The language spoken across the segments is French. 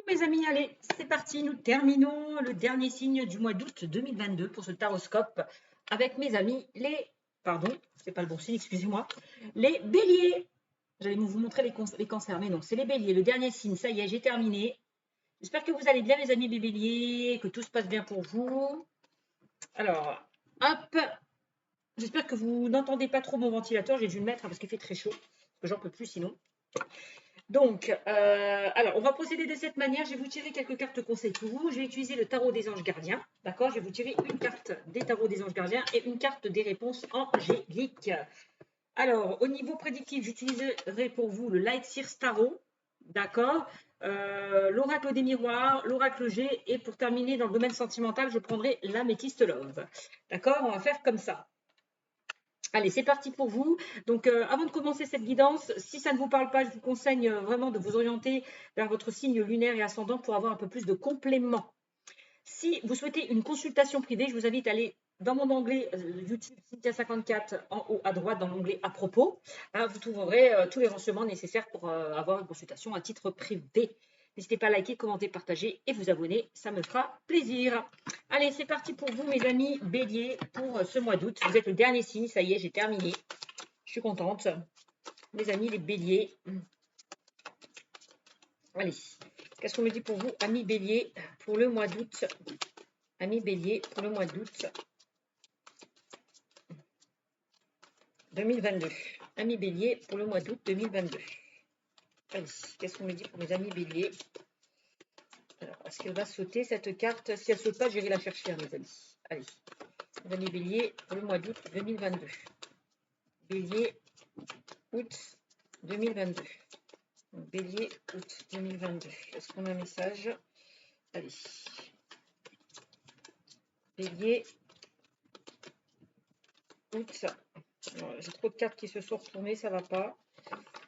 Mes amis, allez, c'est parti. Nous terminons le dernier signe du mois d'août 2022 pour ce taroscope avec mes amis, les... Pardon, c'est pas le bon signe, excusez-moi. Les béliers. J'allais vous montrer les cancers, mais non, c'est les béliers. Le dernier signe, ça y est, j'ai terminé. J'espère que vous allez bien, mes amis les béliers, que tout se passe bien pour vous. Alors, hop. J'espère que vous n'entendez pas trop mon ventilateur. J'ai dû le mettre parce qu'il fait très chaud, parce que j'en peux plus sinon. Donc, alors, on va procéder de cette manière. Je vais vous tirer quelques cartes conseils pour vous. Je vais utiliser le tarot des anges gardiens. D'accord? Je vais vous tirer une carte des tarots des anges gardiens et une carte des réponses angéliques. Alors, au niveau prédictif, j'utiliserai pour vous le Light Sears Tarot. D'accord? L'oracle des miroirs, l'oracle G. Et pour terminer dans le domaine sentimental, je prendrai l'améthyste love. D'accord? On va faire comme ça. Allez, c'est parti pour vous. Donc, avant de commencer cette guidance, si ça ne vous parle pas, je vous conseille vraiment de vous orienter vers votre signe lunaire et ascendant pour avoir un peu plus de compléments. Si vous souhaitez une consultation privée, je vous invite à aller dans mon onglet YouTube Cynthia54 en haut à droite dans l'onglet à propos. Hein, vous trouverez tous les renseignements nécessaires pour avoir une consultation à titre privé. N'hésitez pas à liker, commenter, partager et vous abonner, ça me fera plaisir. Allez, c'est parti pour vous, mes amis béliers, pour ce mois d'août. Vous êtes le dernier signe, ça y est, j'ai terminé. Je suis contente. Mes amis, les béliers. Allez, qu'est-ce qu'on me dit pour vous, amis béliers, pour le mois d'août? Amis béliers, pour le mois d'août 2022. Amis béliers, pour le mois d'août 2022. Allez, qu'est-ce qu'on me dit pour mes amis béliers? Alors, est-ce qu'elle va sauter cette carte? Si elle ne saute pas, j'irai la chercher, mes amis. Allez, mes amis béliers, pour le mois d'août 2022. Bélier, août 2022. Bélier, août 2022. Est-ce qu'on a un message? Allez. Bélier, août. J'ai trop de cartes qui se sont retournées, ça ne va pas.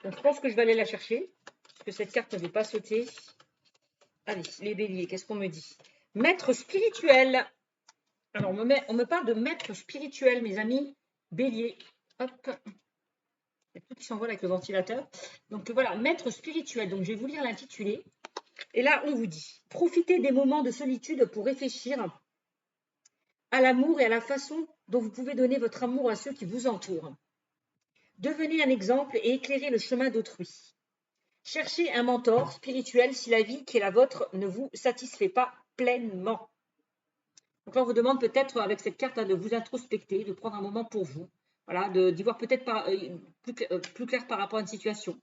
Donc, je pense que je vais aller la chercher, parce que cette carte ne veut pas sauter. Allez, les béliers, qu'est-ce qu'on me dit? Maître spirituel. Alors, on me parle de maître spirituel, mes amis béliers. Hop. Il y a tout qui s'envole avec le ventilateur. Donc, voilà, maître spirituel. Donc, je vais vous lire l'intitulé. Et là, on vous dit, profitez des moments de solitude pour réfléchir à l'amour et à la façon dont vous pouvez donner votre amour à ceux qui vous entourent. Devenez un exemple et éclairez le chemin d'autrui. Cherchez un mentor spirituel si la vie qui est la vôtre ne vous satisfait pas pleinement. Donc là, on vous demande peut-être avec cette carte de vous introspecter, de prendre un moment pour vous, voilà, d'y voir peut-être plus clair par rapport à une situation.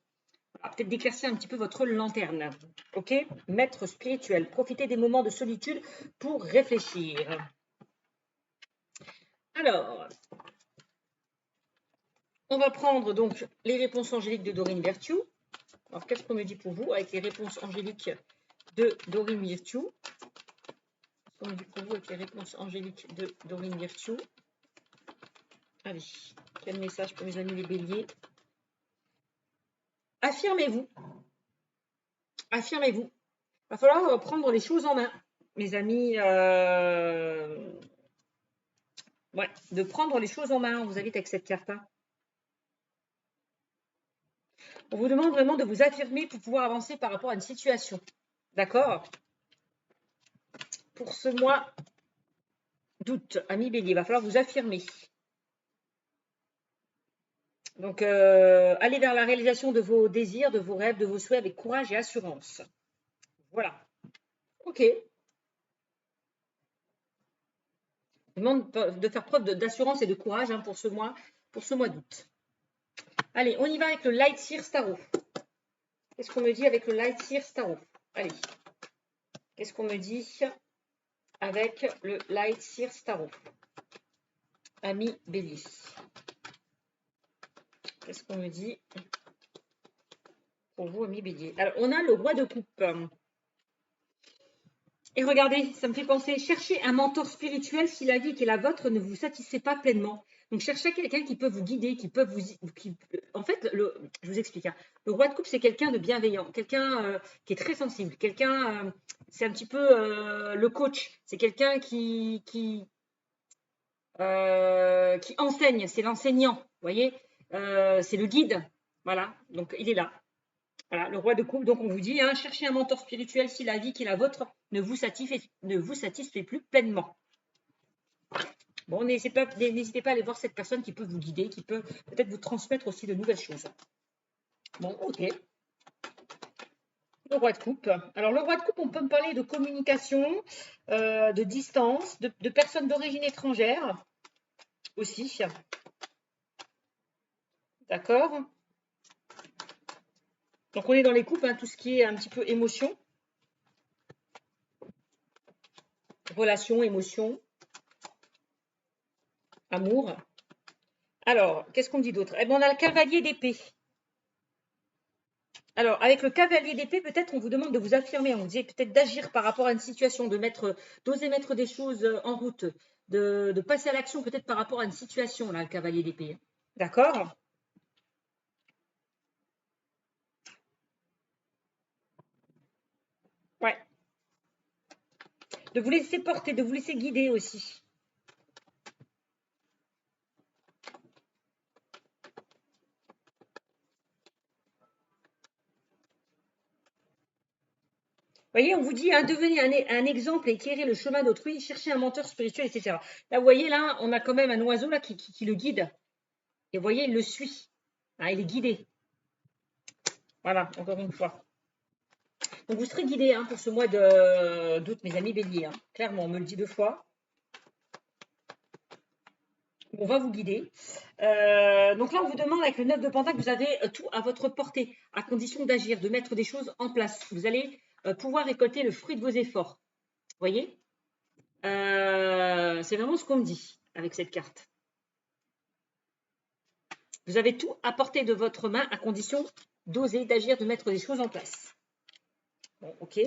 Voilà, peut-être d'éclaircir un petit peu votre lanterne. Ok? Maître spirituel, profitez des moments de solitude pour réfléchir. Alors, on va prendre donc les réponses angéliques de Dorine Virtue. Alors, qu'est-ce qu'on me dit pour vous avec les réponses angéliques de Dorine Virtue? Qu'est-ce qu'on me dit pour vous avec les réponses angéliques de Dorine Virtue? Allez, quel message pour mes amis les béliers? Affirmez-vous. Affirmez-vous. Il va falloir prendre les choses en main, mes amis. Ouais, de prendre les choses en main, on vous invite avec cette carte-là. On vous demande vraiment de vous affirmer pour pouvoir avancer par rapport à une situation. D'accord? Pour ce mois d'août, amis bélier, il va falloir vous affirmer. Donc, allez vers la réalisation de vos désirs, de vos rêves, de vos souhaits avec courage et assurance. Voilà. Ok. Je demande de faire preuve d'assurance et de courage hein, pour ce mois d'août. Allez, on y va avec le Light Sears Tarot. Qu'est-ce qu'on me dit avec le Light Sears Tarot? Allez. Qu'est-ce qu'on me dit avec le Light Sears Tarot? Ami bélier. Qu'est-ce qu'on me dit pour vous, ami bélier? Alors, on a le roi de coupe. Et regardez, ça me fait penser, cherchez un mentor spirituel si la vie qui est la vôtre ne vous satisfait pas pleinement. Donc, cherchez quelqu'un qui peut vous guider, qui peut vous... En fait, je vous explique. Hein. Le roi de coupe, c'est quelqu'un de bienveillant, quelqu'un qui est très sensible, quelqu'un, c'est un petit peu le coach. C'est quelqu'un qui enseigne, c'est l'enseignant, vous voyez. C'est le guide, voilà. Donc, il est là. Voilà, le roi de coupe, donc on vous dit, hein, cherchez un mentor spirituel si la vie qui est la vôtre ne vous satisfait plus pleinement. Bon, n'hésitez pas à aller voir cette personne qui peut vous guider, qui peut peut-être vous transmettre aussi de nouvelles choses. Bon, ok. Le roi de coupe. Alors, le roi de coupe, on peut me parler de communication, de distance, de personnes d'origine étrangère aussi. D'accord? Donc, on est dans les coupes, hein, tout ce qui est un petit peu émotion, relation, émotion, amour. Alors, qu'est-ce qu'on dit d'autre? Eh bien, on a le cavalier d'épée. Alors, avec le cavalier d'épée, peut-être on vous demande de vous affirmer, on vous dit peut-être d'agir par rapport à une situation, d'oser mettre des choses en route, de passer à l'action peut-être par rapport à une situation, là, le cavalier d'épée. D'accord? Ouais. De vous laisser porter, de vous laisser guider aussi. Vous voyez, on vous dit, hein, devenez un exemple et éclairez le chemin d'autrui, cherchez un mentor spirituel, etc. Là, vous voyez, là, on a quand même un oiseau là qui le guide. Et vous voyez, il le suit. Hein, il est guidé. Voilà, encore une fois. Donc, vous serez guidé hein, pour ce mois d'août, mes amis béliers. Hein. Clairement, on me le dit 2 fois. On va vous guider. Donc là, on vous demande avec le 9 de Pentacle, vous avez tout à votre portée, à condition d'agir, de mettre des choses en place. Vous allez pouvoir récolter le fruit de vos efforts. Vous voyez c'est vraiment ce qu'on me dit avec cette carte. Vous avez tout à portée de votre main à condition d'oser, d'agir, de mettre des choses en place. Bon, ok.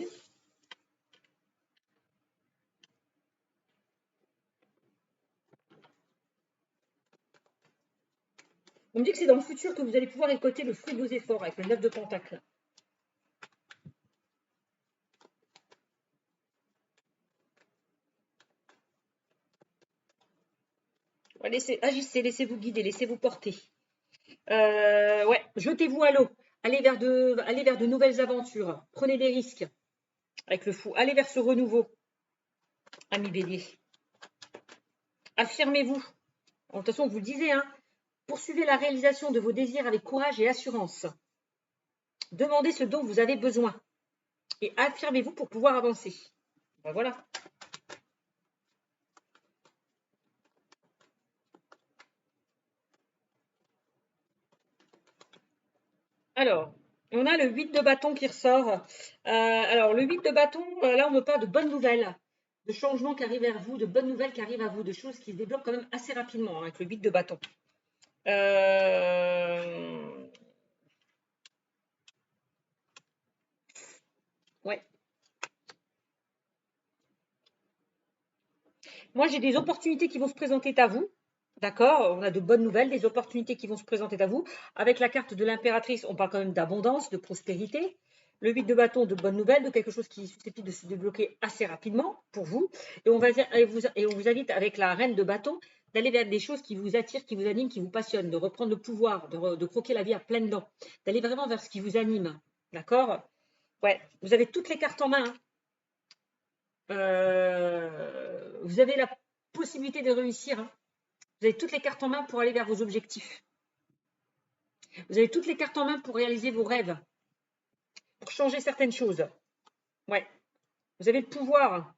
On me dit que c'est dans le futur que vous allez pouvoir récolter le fruit de vos efforts avec le 9 de Pentacle. Agissez, laissez-vous guider, laissez-vous porter. Ouais, jetez-vous à l'eau. Allez vers de nouvelles aventures. Prenez des risques avec le fou. Allez vers ce renouveau, ami bélier. Affirmez-vous. De toute façon, vous le disiez, hein, poursuivez la réalisation de vos désirs avec courage et assurance. Demandez ce dont vous avez besoin. Et affirmez-vous pour pouvoir avancer. Ben voilà. Alors, on a le 8 de bâton qui ressort. Alors, le 8 de bâton, là, on me parle de bonnes nouvelles, de changements qui arrivent vers vous, de bonnes nouvelles qui arrivent à vous, de choses qui se débloquent quand même assez rapidement hein, avec le 8 de bâton. Ouais. Moi, j'ai des opportunités qui vont se présenter à vous. D'accord? On a de bonnes nouvelles, des opportunités qui vont se présenter à vous. Avec la carte de l'impératrice, on parle quand même d'abondance, de prospérité. Le 8 de bâton, de bonnes nouvelles, de quelque chose qui est susceptible de se débloquer assez rapidement pour vous. Et on vous invite avec la reine de bâton d'aller vers des choses qui vous attirent, qui vous animent, qui vous passionnent, de reprendre le pouvoir, de croquer la vie à pleines dents, d'aller vraiment vers ce qui vous anime. D'accord? Ouais, vous avez toutes les cartes en main. Hein. Vous avez la possibilité de réussir. Hein. Vous avez toutes les cartes en main pour aller vers vos objectifs. Vous avez toutes les cartes en main pour réaliser vos rêves, pour changer certaines choses. Ouais. Vous avez le pouvoir.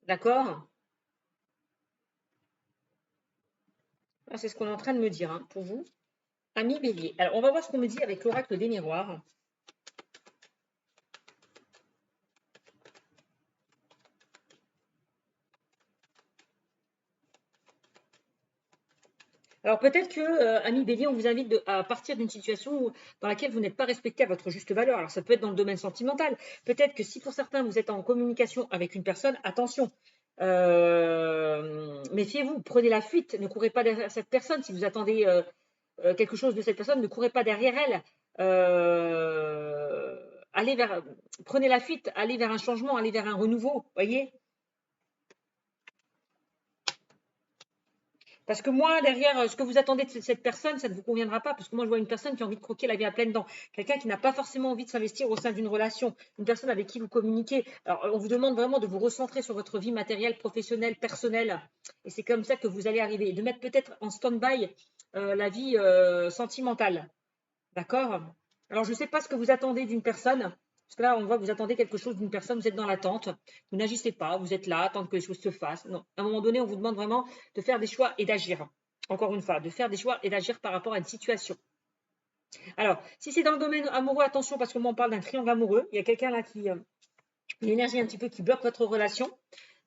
D'accord? C'est ce qu'on est en train de me dire hein, pour vous. Ami bélier. Alors, on va voir ce qu'on me dit avec l'oracle des miroirs. Alors peut-être que, ami bélier, on vous invite à partir d'une situation dans laquelle vous n'êtes pas respecté à votre juste valeur. Alors ça peut être dans le domaine sentimental. Peut-être que si pour certains vous êtes en communication avec une personne, attention. Méfiez-vous, prenez la fuite, ne courez pas derrière cette personne. Si vous attendez quelque chose de cette personne, ne courez pas derrière elle. Prenez la fuite, allez vers un changement, allez vers un renouveau, voyez. Parce que moi, derrière, ce que vous attendez de cette personne, ça ne vous conviendra pas. Parce que moi, je vois une personne qui a envie de croquer la vie à pleines dents. Quelqu'un qui n'a pas forcément envie de s'investir au sein d'une relation. Une personne avec qui vous communiquez. Alors, on vous demande vraiment de vous recentrer sur votre vie matérielle, professionnelle, personnelle. Et c'est comme ça que vous allez arriver. De mettre peut-être en stand-by la vie sentimentale. D'accord? Alors, je ne sais pas ce que vous attendez d'une personne. Parce que là, on voit que vous attendez quelque chose d'une personne, vous êtes dans l'attente, vous n'agissez pas, vous êtes là, attendre que les choses se fassent. Non, à un moment donné, on vous demande vraiment de faire des choix et d'agir. Encore une fois, de faire des choix et d'agir par rapport à une situation. Alors, si c'est dans le domaine amoureux, attention, parce que moi, on parle d'un triangle amoureux. Il y a quelqu'un là qui, une énergie un petit peu qui bloque votre relation.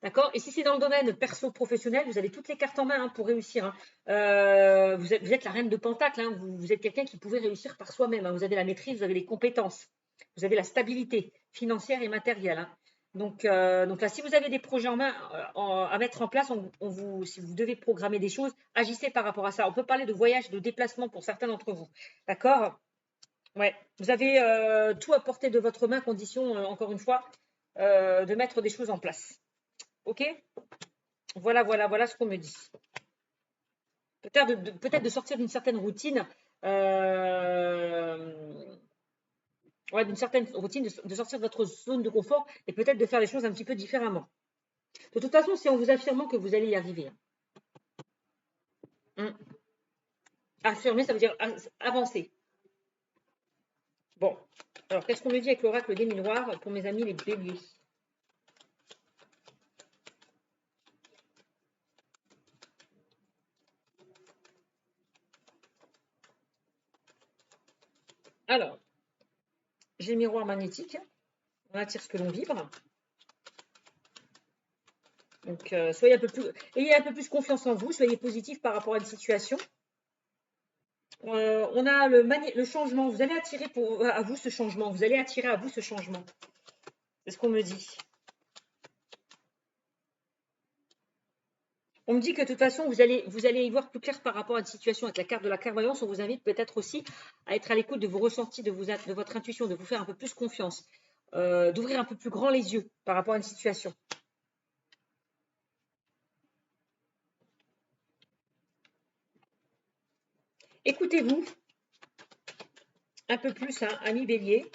D'accord? Et si c'est dans le domaine perso-professionnel, vous avez toutes les cartes en main pour réussir. Vous êtes la reine de Pentacle. Vous êtes quelqu'un qui pouvait réussir par soi-même. Vous avez la maîtrise, vous avez les compétences. Vous avez la stabilité financière et matérielle. Donc là, si vous avez des projets en main à mettre en place, si vous devez programmer des choses, agissez par rapport à ça. On peut parler de voyage, de déplacement pour certains d'entre vous. D'accord? Ouais. Vous avez tout à portée de votre main, condition, encore une fois, de mettre des choses en place. Ok? Voilà ce qu'on me dit. Peut-être de sortir d'une certaine routine. D'une certaine routine, de sortir de votre zone de confort et peut-être de faire les choses un petit peu différemment. De toute façon, c'est en vous affirmant que vous allez y arriver. Affirmer, ça veut dire avancer. Bon, alors qu'est-ce qu'on me dit avec l'oracle des miroirs pour mes amis les béliers? Alors, j'ai le miroir magnétique. On attire ce que l'on vibre. Donc, ayez un peu plus confiance en vous, soyez positif par rapport à une situation. On a le changement. Vous allez attirer à vous ce changement. Vous allez attirer à vous ce changement. C'est ce qu'on me dit. On me dit que de toute façon, vous allez y voir plus clair par rapport à une situation avec la carte de la clairvoyance. On vous invite peut-être aussi à être à l'écoute de vos ressentis, de votre intuition, de vous faire un peu plus confiance, d'ouvrir un peu plus grand les yeux par rapport à une situation. Écoutez-vous un peu plus, ami Bélier.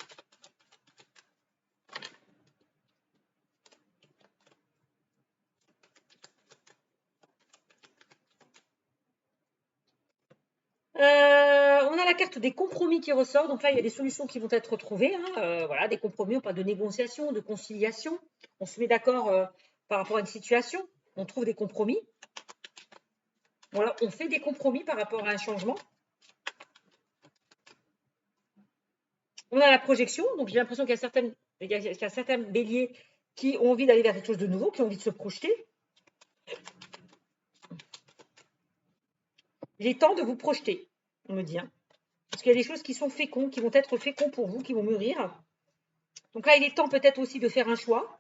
On a la carte des compromis qui ressort. Donc là, il y a des solutions qui vont être trouvées. Voilà, des compromis, on parle de négociation, de conciliation. On se met d'accord par rapport à une situation. On trouve des compromis. Voilà, on fait des compromis par rapport à un changement. On a la projection. Donc j'ai l'impression qu'il y a certains béliers qui ont envie d'aller vers quelque chose de nouveau, qui ont envie de se projeter. Il est temps de vous projeter, on me dit. Parce qu'il y a des choses qui sont féconds, qui vont être féconds pour vous, qui vont mûrir. Donc là, il est temps peut-être aussi de faire un choix.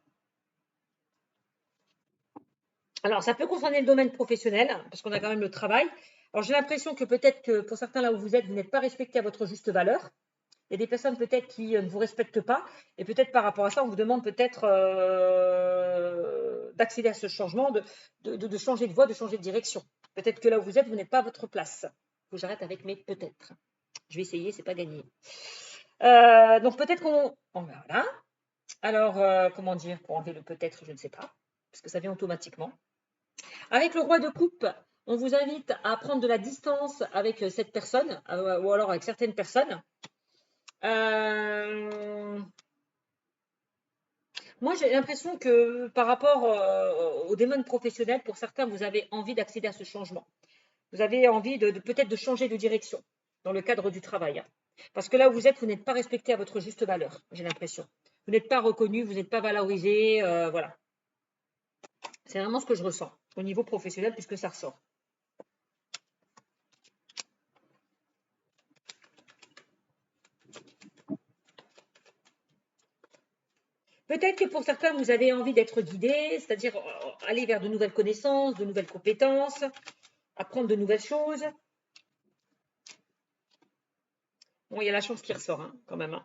Alors, ça peut concerner le domaine professionnel, parce qu'on a quand même le travail. Alors, j'ai l'impression que peut-être que pour certains, là où vous êtes, vous n'êtes pas respecté à votre juste valeur. Il y a des personnes peut-être qui ne vous respectent pas. Et peut-être par rapport à ça, on vous demande peut-être d'accéder à ce changement, de changer de voie, de changer de direction. Peut-être que là où vous êtes, vous n'êtes pas à votre place. Il faut que j'arrête avec mes peut-être. Je vais essayer, c'est pas gagné. Donc peut-être qu'on... Voilà. Alors, comment dire, pour enlever le peut-être, je ne sais pas, parce que ça vient automatiquement. Avec le roi de coupe, on vous invite à prendre de la distance avec cette personne, ou alors avec certaines personnes. Moi, j'ai l'impression que par rapport au domaine professionnel, pour certains, vous avez envie d'accéder à ce changement. Vous avez envie peut-être de changer de direction dans le cadre du travail. Parce que là où vous êtes, vous n'êtes pas respecté à votre juste valeur, j'ai l'impression. Vous n'êtes pas reconnu, vous n'êtes pas valorisé, voilà. C'est vraiment ce que je ressens au niveau professionnel puisque ça ressort. Peut-être que pour certains, vous avez envie d'être guidé, c'est-à-dire aller vers de nouvelles connaissances, de nouvelles compétences, apprendre de nouvelles choses. Bon, il y a la chance qui ressort quand même.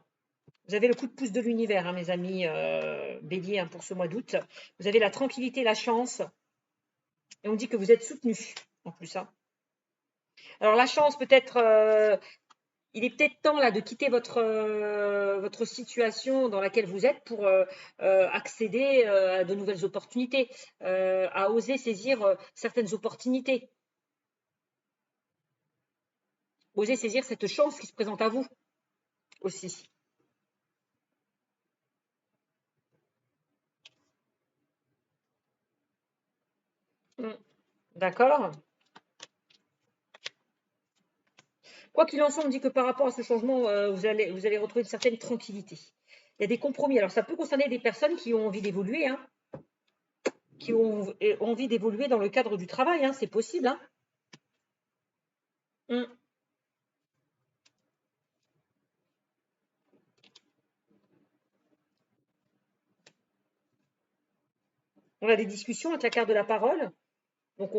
Vous avez le coup de pouce de l'univers, mes amis béliers, pour ce mois d'août. Vous avez la tranquillité, la chance. Et on dit que vous êtes soutenu. en plus. Hein. Alors la chance, peut-être, il est peut-être temps là de quitter votre situation dans laquelle vous êtes pour accéder à de nouvelles opportunités, à oser saisir certaines opportunités, oser saisir cette chance qui se présente à vous aussi. Mm. D'accord? Quoi qu'il en soit, on dit que par rapport à ce changement, vous allez retrouver une certaine tranquillité. Il y a des compromis. Alors, ça peut concerner des personnes qui ont envie d'évoluer, hein, qui ont envie d'évoluer dans le cadre du travail, hein, c'est possible. Hein. Mm. On a des discussions avec la carte de la parole. Donc,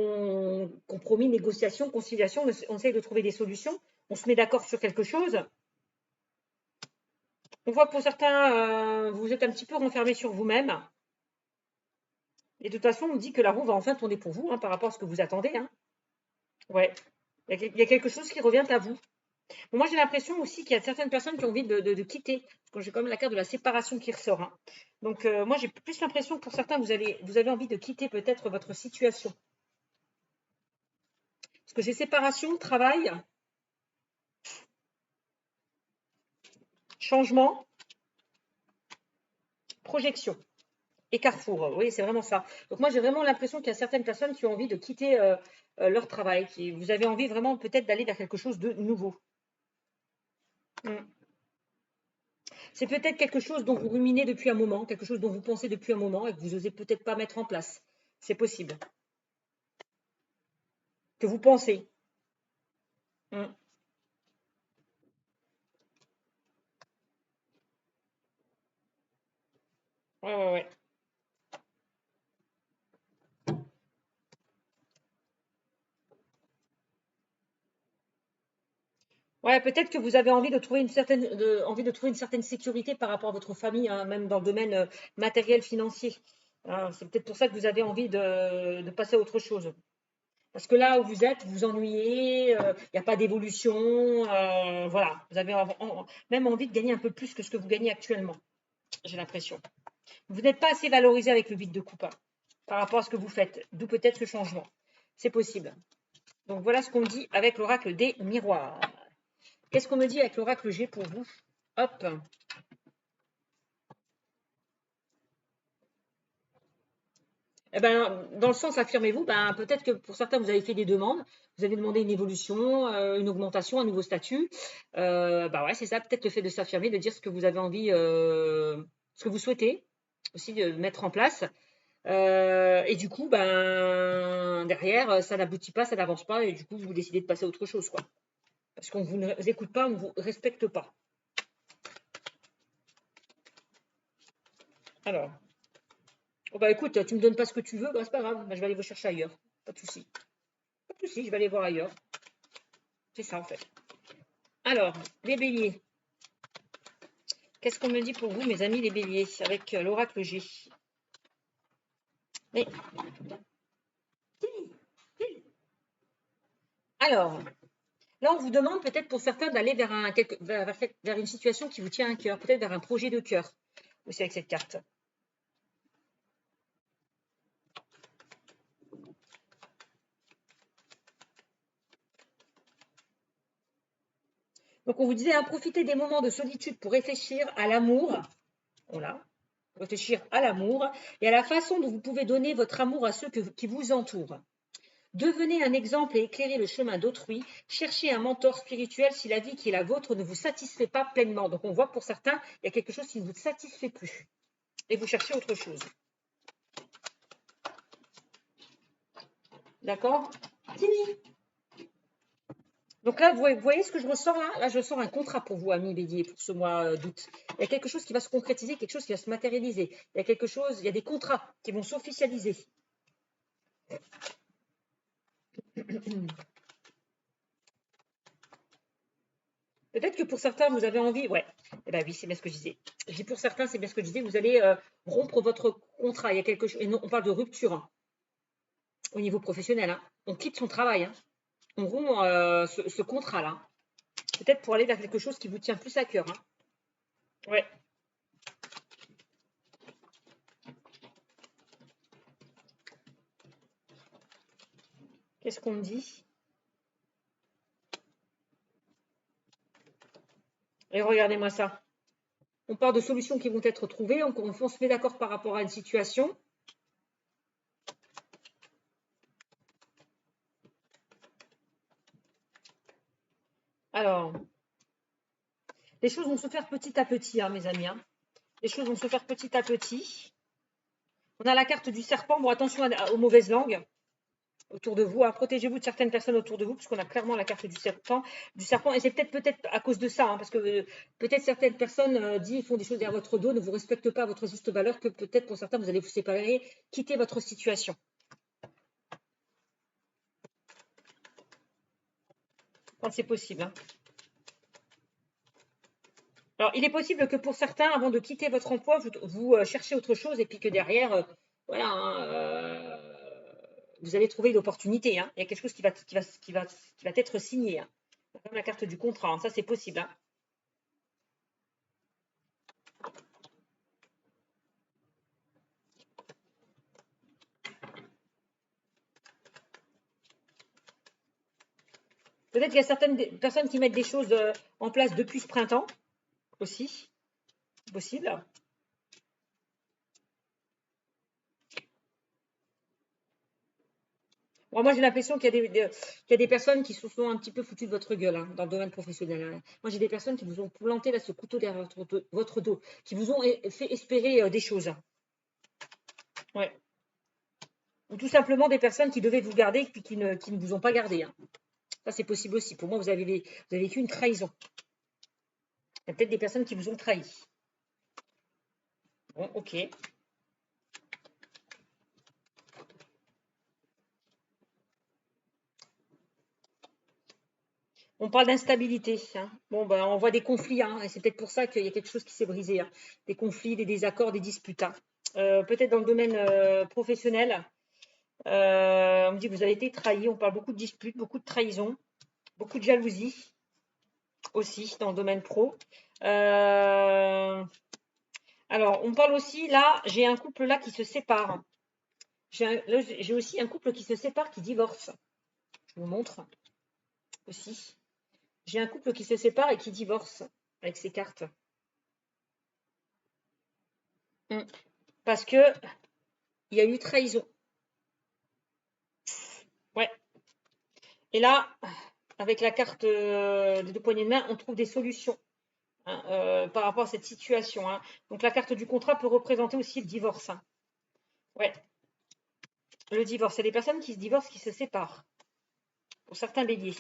compromis, négociation, conciliation, on essaye de trouver des solutions. On se met d'accord sur quelque chose. On voit que pour certains, vous êtes un petit peu renfermé sur vous-même. Et de toute façon, on dit que la roue va enfin tourner pour vous hein, par rapport à ce que vous attendez. Hein. Ouais. Il y a quelque chose qui revient à vous. Bon, moi, j'ai l'impression aussi qu'il y a certaines personnes qui ont envie de quitter. Parce que j'ai quand même la carte de la séparation qui ressort. Hein. Donc, moi, j'ai plus l'impression que pour certains, vous avez envie de quitter peut-être votre situation. Parce que j'ai séparation, travail, changement, projection et carrefour. Oui, c'est vraiment ça. Donc, moi, j'ai vraiment l'impression qu'il y a certaines personnes qui ont envie de quitter leur travail. Vous avez envie vraiment peut-être d'aller vers quelque chose de nouveau. Mm. C'est peut-être quelque chose dont vous ruminez depuis un moment, quelque chose dont vous pensez depuis un moment et que vous n'osez peut-être pas mettre en place. C'est possible. Que vous pensez. Mm. Ouais, ouais, ouais. Ouais, peut-être que vous avez envie de trouver envie de trouver une certaine sécurité par rapport à votre famille, hein, même dans le domaine matériel, financier. Hein, c'est peut-être pour ça que vous avez envie de passer à autre chose. Parce que là où vous êtes, vous vous ennuyez, il n'y a pas d'évolution, voilà. Vous avez même envie de gagner un peu plus que ce que vous gagnez actuellement, j'ai l'impression. Vous n'êtes pas assez valorisé avec le vide de coupe hein, par rapport à ce que vous faites, d'où peut-être ce changement. C'est possible. Donc voilà ce qu'on dit avec l'oracle des miroirs. Qu'est-ce qu'on me dit avec l'oracle G pour vous? Hop. Eh ben, dans le sens affirmez-vous, ben, peut-être que pour certains, vous avez fait des demandes, vous avez demandé une évolution, une augmentation, un nouveau statut. Bah ouais, c'est ça, peut-être le fait de s'affirmer, de dire ce que vous avez envie, ce que vous souhaitez aussi de mettre en place. Et du coup, ben, derrière, ça n'aboutit pas, ça n'avance pas, et du coup, vous décidez de passer à autre chose, quoi. Parce qu'on ne vous écoute pas, on ne vous respecte pas. Alors, oh bah écoute, tu me donnes pas ce que tu veux, bah, c'est pas grave, bah, je vais aller vous chercher ailleurs. Pas de souci. Pas de souci, je vais aller voir ailleurs. C'est ça en fait. Alors, les béliers. Qu'est-ce qu'on me dit pour vous, mes amis les béliers, avec l'oracle G? Mais, alors, là, on vous demande peut-être pour certains d'aller vers une situation qui vous tient à cœur, peut-être vers un projet de cœur, aussi avec cette carte. Donc, on vous disait, hein, profitez des moments de solitude pour réfléchir à l'amour. Voilà. Réfléchir à l'amour et à la façon dont vous pouvez donner votre amour à ceux qui vous entourent. Devenez un exemple et éclairez le chemin d'autrui. Cherchez un mentor spirituel si la vie qui est la vôtre ne vous satisfait pas pleinement. Donc, on voit que pour certains, il y a quelque chose qui ne vous satisfait plus. Et vous cherchez autre chose. D'accord? Donc là, vous voyez ce que je ressens là? Là, je sors un contrat pour vous, amis bélier, pour ce mois d'août. Il y a quelque chose qui va se concrétiser, quelque chose qui va se matérialiser. Il y a des contrats qui vont s'officialiser. Peut-être que pour certains, vous avez envie, ouais, eh ben oui, c'est bien ce que je disais. Je dis pour certains, c'est bien ce que je disais, vous allez rompre votre contrat. Il y a quelque chose, et non, on parle de rupture. Hein. au niveau professionnel, hein. On quitte son travail, hein. On rompt ce contrat-là. Peut-être pour aller vers quelque chose qui vous tient plus à cœur, hein. Ouais. Qu'est-ce qu'on me dit? Et regardez-moi ça. On parle de solutions qui vont être trouvées. Encore une fois, on se met d'accord par rapport à une situation. Alors, les choses vont se faire petit à petit, hein, mes amis, hein. Les choses vont se faire petit à petit. On a la carte du serpent. Bon, attention aux mauvaises langues autour de vous, hein. Protégez-vous de certaines personnes autour de vous, puisqu'on a clairement la carte du serpent. Et c'est peut-être à cause de ça, hein, parce que peut-être certaines personnes font des choses derrière votre dos, ne vous respectent pas à votre juste valeur, que peut-être pour certains, vous allez vous séparer, quitter votre situation. Quand c'est possible, hein. Alors, il est possible que pour certains, avant de quitter votre emploi, vous cherchez autre chose et puis que derrière, voilà, hein, vous allez trouver une opportunité, hein. Il y a quelque chose qui va être signé, hein. Comme la carte du contrat, hein. Ça, c'est possible, hein. Peut-être qu'il y a certaines personnes qui mettent des choses en place depuis ce printemps aussi, possible. Bon, moi, j'ai l'impression qu'il y a des personnes qui se sont un petit peu foutues de votre gueule, hein, dans le domaine professionnel, hein. Moi, j'ai des personnes qui vous ont planté là, ce couteau derrière votre dos, qui vous ont fait espérer des choses, hein. Ouais. Ou tout simplement des personnes qui devaient vous garder et qui ne vous ont pas gardé, hein. Ça, c'est possible aussi. Pour moi, vous avez vécu une trahison. Il y a peut-être des personnes qui vous ont trahi. Bon, ok. On parle d'instabilité, hein. Bon, ben, on voit des conflits, hein, et c'est peut-être pour ça qu'il y a quelque chose qui s'est brisé, hein. Des conflits, des désaccords, des disputes, hein. Peut-être dans le domaine professionnel, on me dit que vous avez été trahi. On parle beaucoup de disputes, beaucoup de trahison, beaucoup de jalousie aussi dans le domaine pro. Alors, on parle aussi, là, j'ai un couple là qui se sépare. J'ai aussi un couple qui se sépare, qui divorce. Je vous montre aussi. J'ai un couple qui se sépare et qui divorce avec ces cartes. Parce que il y a eu trahison. Ouais. Et là, avec la carte des deux poignées de main, on trouve des solutions, hein, par rapport à cette situation, hein. Donc la carte du contrat peut représenter aussi le divorce, hein. Ouais. Le divorce. C'est des personnes qui se divorcent, qui se séparent. Pour certains béliers.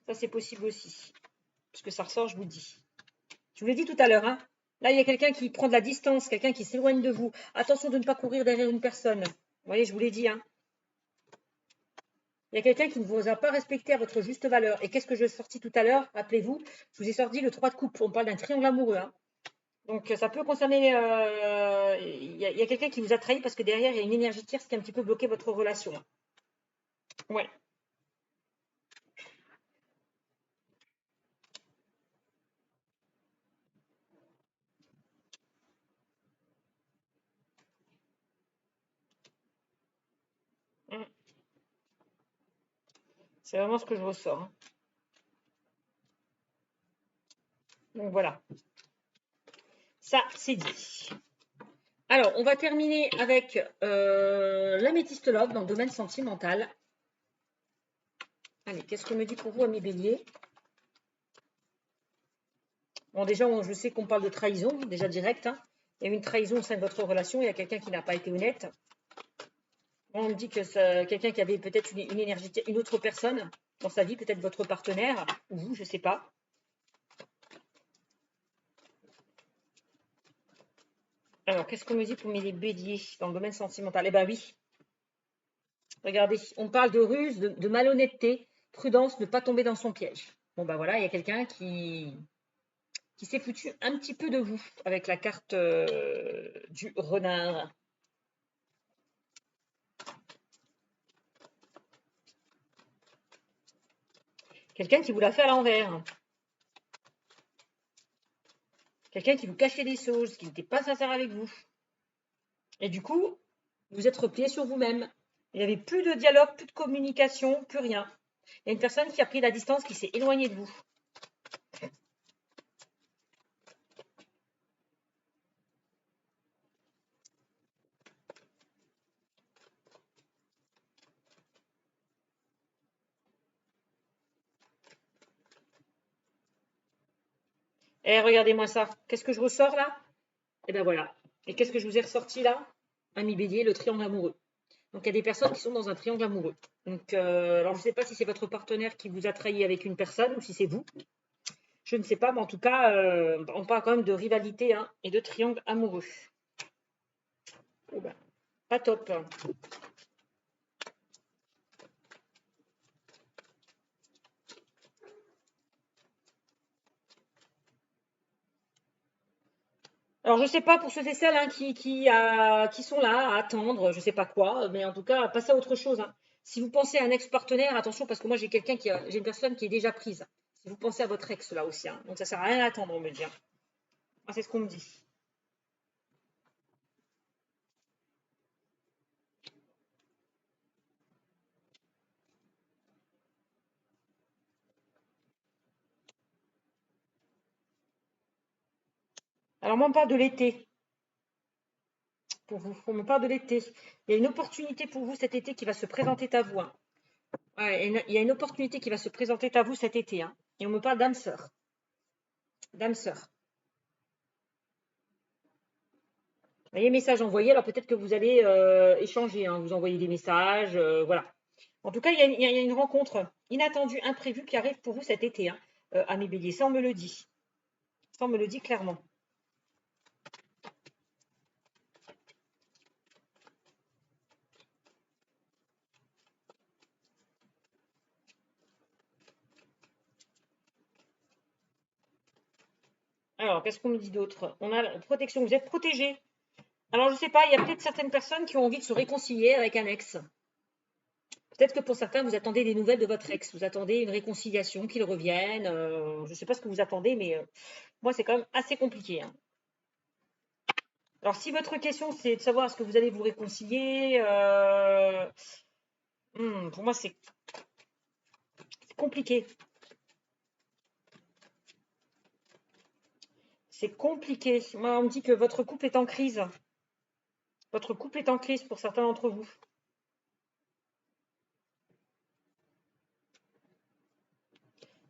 Ça, c'est possible aussi. Parce que ça ressort, je vous le dis. Je vous l'ai dit tout à l'heure, hein. Là, il y a quelqu'un qui prend de la distance, quelqu'un qui s'éloigne de vous. Attention de ne pas courir derrière une personne. Vous voyez, je vous l'ai dit, hein. Il y a quelqu'un qui ne vous a pas respecté à votre juste valeur. Et qu'est-ce que je sorti tout à l'heure? Rappelez-vous, je vous ai sorti le 3 de coupe. On parle d'un triangle amoureux, hein. Donc, ça peut concerner... il y a quelqu'un qui vous a trahi parce que derrière, il y a une énergie tierce qui a un petit peu bloqué votre relation. Ouais. C'est vraiment ce que je ressors, hein. Donc, voilà. Ça, c'est dit. Alors, on va terminer avec l'améthyste love dans le domaine sentimental. Allez, qu'est-ce qu'on me dit pour vous, amis béliers? Bon, déjà, je sais qu'on parle de trahison, déjà direct, hein. Il y a eu une trahison au sein de votre relation, il y a quelqu'un qui n'a pas été honnête. On me dit que c'est quelqu'un qui avait peut-être une énergie, une autre personne dans sa vie, peut-être votre partenaire, ou vous, je ne sais pas. Alors, qu'est-ce qu'on me dit pour mes béliers dans le domaine sentimental? Eh bien oui. Regardez, on parle de ruse, de malhonnêteté, prudence, ne pas tomber dans son piège. Bon, ben voilà, il y a quelqu'un qui s'est foutu un petit peu de vous avec la carte du renard. Quelqu'un qui vous l'a fait à l'envers. Quelqu'un qui vous cachait des choses, qui n'était pas sincère avec vous. Et du coup, vous êtes replié sur vous-même. Il n'y avait plus de dialogue, plus de communication, plus rien. Il y a une personne qui a pris la distance, qui s'est éloignée de vous. Eh, regardez-moi ça. Qu'est-ce que je ressors là? Et ben voilà. Et qu'est-ce que je vous ai ressorti là? Ami Bélier, le triangle amoureux. Donc il y a des personnes qui sont dans un triangle amoureux. Donc alors je ne sais pas si c'est votre partenaire qui vous a trahi avec une personne ou si c'est vous. Je ne sais pas, mais en tout cas, on parle quand même de rivalité hein, et de triangle amoureux. Oh ben, pas top. Alors je ne sais pas pour ceux et celles hein, qui sont là à attendre, je ne sais pas quoi, mais en tout cas, passez à autre chose. Hein. Si vous pensez à un ex-partenaire, attention parce que moi j'ai j'ai une personne qui est déjà prise. Si vous pensez à votre ex là aussi, hein. Donc ça sert à rien d'attendre, on me dit. Hein. Ah, c'est ce qu'on me dit. Alors moi on parle de l'été. Pour vous, on me parle de l'été. Il y a une opportunité pour vous cet été qui va se présenter à vous. Hein. Ouais, il y a une opportunité qui va se présenter à vous cet été. Hein. Et on me parle d'âme sœur. D'âme sœur. Vous voyez, message envoyé, alors peut-être que vous allez échanger, hein, vous envoyez des messages, voilà. En tout cas, il y a une rencontre inattendue, imprévue qui arrive pour vous cet été, hein, amis béliers. Ça, on me le dit. Ça, on me le dit clairement. Alors, qu'est-ce qu'on me dit d'autre? On a la protection, vous êtes protégé. Alors, je ne sais pas, il y a peut-être certaines personnes qui ont envie de se réconcilier avec un ex. Peut-être que pour certains, vous attendez des nouvelles de votre ex. Vous attendez une réconciliation, qu'il revienne. Je ne sais pas ce que vous attendez, mais moi, c'est quand même assez compliqué. Hein. Alors, si votre question, c'est de savoir est-ce que vous allez vous réconcilier, pour moi, c'est compliqué. C'est compliqué. Moi, on me dit que votre couple est en crise. Votre couple est en crise pour certains d'entre vous.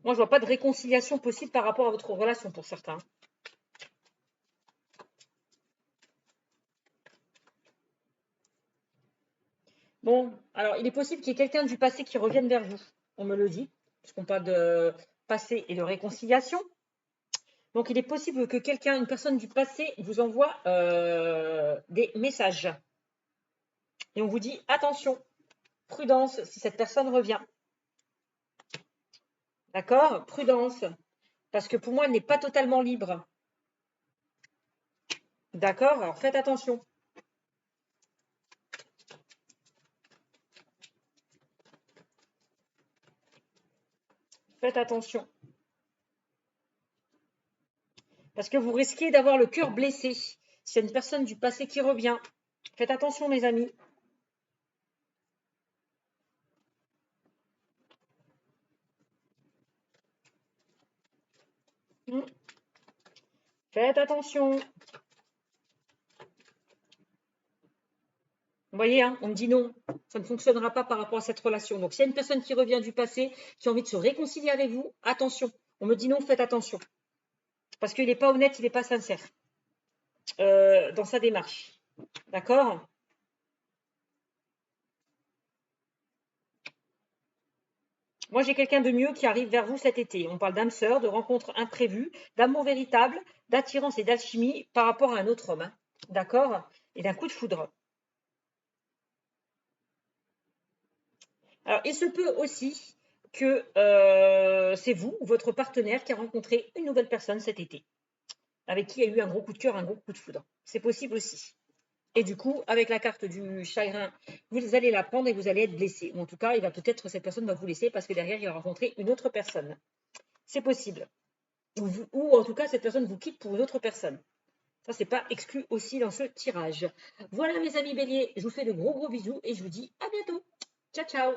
Moi, je vois pas de réconciliation possible par rapport à votre relation pour certains. Bon, alors il est possible qu'il y ait quelqu'un du passé qui revienne vers vous. On me le dit, puisqu'on parle de passé et de réconciliation. Donc il est possible que quelqu'un, une personne du passé, vous envoie des messages. Et on vous dit attention, prudence si cette personne revient. D'accord? Prudence. Parce que pour moi, elle n'est pas totalement libre. D'accord? Alors faites attention. Faites attention. Parce que vous risquez d'avoir le cœur blessé. C'est une personne du passé qui revient. Faites attention, mes amis. Faites attention. Vous voyez, hein, on me dit non, ça ne fonctionnera pas par rapport à cette relation. Donc, s'il y a une personne qui revient du passé, qui a envie de se réconcilier avec vous, attention. On me dit non, faites attention. Parce qu'il n'est pas honnête, il n'est pas sincère dans sa démarche. D'accord? Moi, j'ai quelqu'un de mieux qui arrive vers vous cet été. On parle d'âme sœur, de rencontres imprévues, d'amour véritable, d'attirance et d'alchimie par rapport à un autre homme. Hein. D'accord? Et d'un coup de foudre. Alors, il se peut aussi que c'est vous ou votre partenaire qui a rencontré une nouvelle personne cet été, avec qui il y a eu un gros coup de cœur, un gros coup de foudre. C'est possible aussi. Et du coup, avec la carte du chagrin, vous allez la prendre et vous allez être blessé. Ou en tout cas, cette personne va vous laisser parce que derrière, il va rencontrer une autre personne. C'est possible. Ou en tout cas, cette personne vous quitte pour une autre personne. Ça, c'est pas exclu aussi dans ce tirage. Voilà mes amis béliers, je vous fais de gros bisous et je vous dis à bientôt. Ciao, ciao.